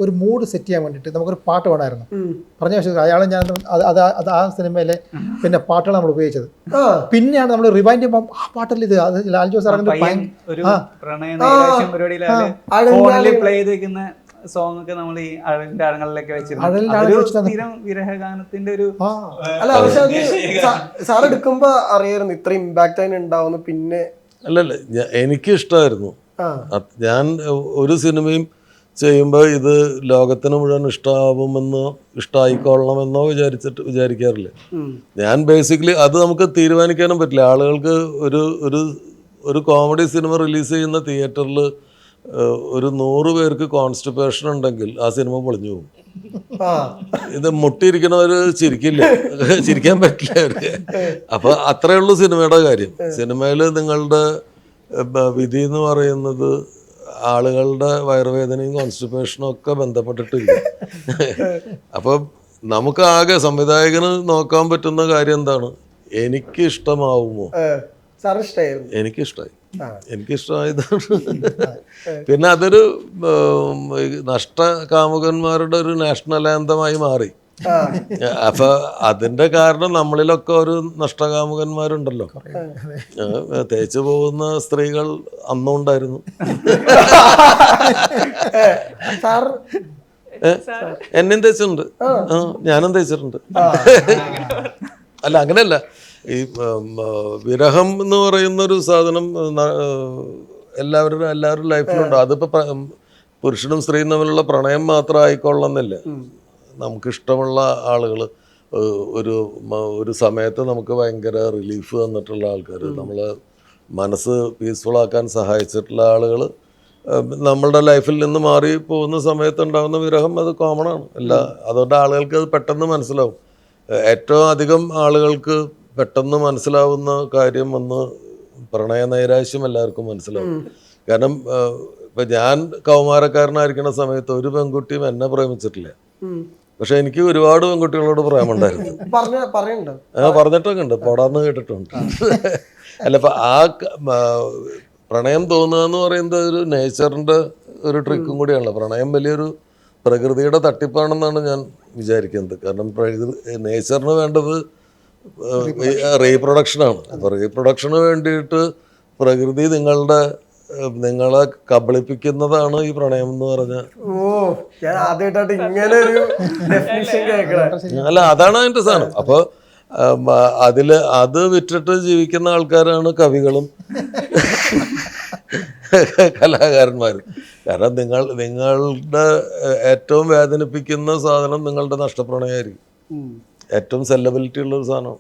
ഒരു mood set ചെയ്യാൻ വേണ്ടിയിട്ട് നമുക്കൊരു പാട്ട് വേണമായിരുന്നു. പറഞ്ഞ പക്ഷേ അയാളെ ഞാൻ അത് ആ സിനിമയിലെ പിന്നെ പാട്ടുകൾ നമ്മൾ ഉപയോഗിച്ചത്. പിന്നെയാണ് നമ്മൾ റിവൈൻഡ് ചെയ്യുമ്പോൾ ആ പാട്ടല്ല ഇത്, അത് ലാൽ ജോസ് സോങ് ഒക്കെ നമ്മൾ ഈ അഴലിന്റെ ആഴങ്ങളിലൊക്കെ വെച്ചിരുന്നു. വിരഹഗാനത്തിന്റെ ഒരു അല്ല, പക്ഷെ അത് സാർ എടുക്കുമ്പോ അറിയായിരുന്നു ഇത്ര ഇമ്പാക്ട് അതിന് ഉണ്ടാവുന്നു. പിന്നെ അല്ലല്ല, എനിക്ക് ഇഷ്ടമായിരുന്നു. ഞാൻ ഒരു സിനിമയും ചെയ്യുമ്പോൾ ഇത് ലോകത്തിന് മുഴുവൻ ഇഷ്ടമാവുമെന്നോ ഇഷ്ടമായിക്കൊള്ളണമെന്നോ വിചാരിക്കാറില്ല. ഞാൻ ബേസിക്കലി അത് നമുക്ക് തീരുമാനിക്കാനും പറ്റില്ല. ആളുകൾക്ക് ഒരു കോമഡി സിനിമ റിലീസ് ചെയ്യുന്ന തിയേറ്ററിൽ ഒരു 100 പേർക്ക് കോൺസ്റ്റിപ്പേഷൻ ഉണ്ടെങ്കിൽ ആ സിനിമ പൊളിഞ്ഞു പോകും. ഇത് മുട്ടിയിരിക്കണവര് ചിരിക്കാൻ പറ്റില്ല അവർക്ക്. അപ്പൊ അത്രയേ ഉള്ളൂ സിനിമയുടെ കാര്യം. സിനിമയിൽ നിങ്ങളുടെ വിധി എന്ന് പറയുന്നത് ആളുകളുടെ വയറുവേദനയും കോൺസ്റ്റിപ്പേഷനും ഒക്കെ ബന്ധപ്പെട്ടിട്ടില്ല. അപ്പം നമുക്ക് ആകെ സംവിധായകന് നോക്കാൻ പറ്റുന്ന കാര്യം എന്താണ്, എനിക്ക് ഇഷ്ടമാവുമോ. എനിക്കിഷ്ടമായി, എനിക്കിഷ്ടമായതാണ്. പിന്നെ അതൊരു നഷ്ടകാമുകന്മാരുടെ ഒരു നാഷണൽ ആന്തമായി മാറി. അപ്പൊ അതിന്റെ കാരണം നമ്മളിലൊക്കെ ഒരു നഷ്ടകാമുകന്മാരുണ്ടല്ലോ. തേച്ചു പോകുന്ന സ്ത്രീകൾ അന്നും ഉണ്ടായിരുന്നു. എന്നെയും തേച്ചിട്ടുണ്ട്, ഞാനും തേച്ചിട്ടുണ്ട്. അല്ല അങ്ങനെയല്ല, ഈ വിരഹം എന്ന് പറയുന്നൊരു സാധനം എല്ലാവരുടെ ലൈഫിലുണ്ട്. അതിപ്പോൾ പുരുഷനും സ്ത്രീയും തമ്മിലുള്ള പ്രണയം മാത്രം ആയിക്കൊള്ളുന്നില്ല. നമുക്കിഷ്ടമുള്ള ആളുകൾ ഒരു സമയത്ത് നമുക്ക് ഭയങ്കര റിലീഫ് തന്നിട്ടുള്ള ആൾക്കാർ, നമ്മളെ മനസ്സ് പീസ്ഫുൾ ആക്കാൻ സഹായിച്ചിട്ടുള്ള ആളുകൾ നമ്മളുടെ ലൈഫിൽ നിന്ന് മാറി പോകുന്ന സമയത്ത് ഉണ്ടാകുന്ന വിരഹം അത് കോമൺ ആണ്. അതുകൊണ്ട് ആളുകൾക്ക് അത് പെട്ടെന്ന് മനസ്സിലാവും. ഏറ്റവും അധികം ആളുകൾക്ക് പെട്ടെന്ന് മനസ്സിലാവുന്ന കാര്യം ഒന്ന് പ്രണയ നൈരാശ്യം എല്ലാവർക്കും മനസ്സിലാവും. കാരണം ഇപ്പം ഞാൻ കൗമാരക്കാരനായിരിക്കുന്ന സമയത്ത് ഒരു പെൺകുട്ടിയും എന്നെ പ്രേമിച്ചിട്ടില്ല. പക്ഷെ എനിക്ക് ഒരുപാട് പെൺകുട്ടികളോട് പ്രേമുണ്ടായിരുന്നു. പറഞ്ഞിട്ടൊക്കെ ഉണ്ട്, പോടാന്ന് കേട്ടിട്ടുണ്ട്. അല്ല, ഇപ്പം ആ പ്രണയം തോന്നുക എന്ന് പറയുന്നത് ഒരു നേച്ചറിൻ്റെ ഒരു ട്രിക്കും കൂടിയാണല്ലോ. പ്രണയം വലിയൊരു പ്രകൃതിയുടെ തട്ടിപ്പാണെന്നാണ് ഞാൻ വിചാരിക്കുന്നത്. കാരണം നേച്ചറിന് വേണ്ടത് റീപ്രൊഡക്ഷനാണ്. അപ്പോൾ റീപ്രൊഡക്ഷന് വേണ്ടിയിട്ട് പ്രകൃതി നിങ്ങളെ കബളിപ്പിക്കുന്നതാണ് ഈ പ്രണയം എന്ന് പറഞ്ഞ. അല്ല, അതാണ് അതിൻ്റെ സാധനം. അപ്പോൾ അത് വിറ്റിട്ട് ജീവിക്കുന്ന ആൾക്കാരാണ് കവികളും കലാകാരന്മാരും. കാരണം നിങ്ങളുടെ ഏറ്റവും വേദനിപ്പിക്കുന്ന സാധനം നിങ്ങളുടെ നഷ്ടപ്രണയമായിരിക്കും. ഏറ്റവും സെല്ലബിലിറ്റി ഉള്ളൊരു സാധനം.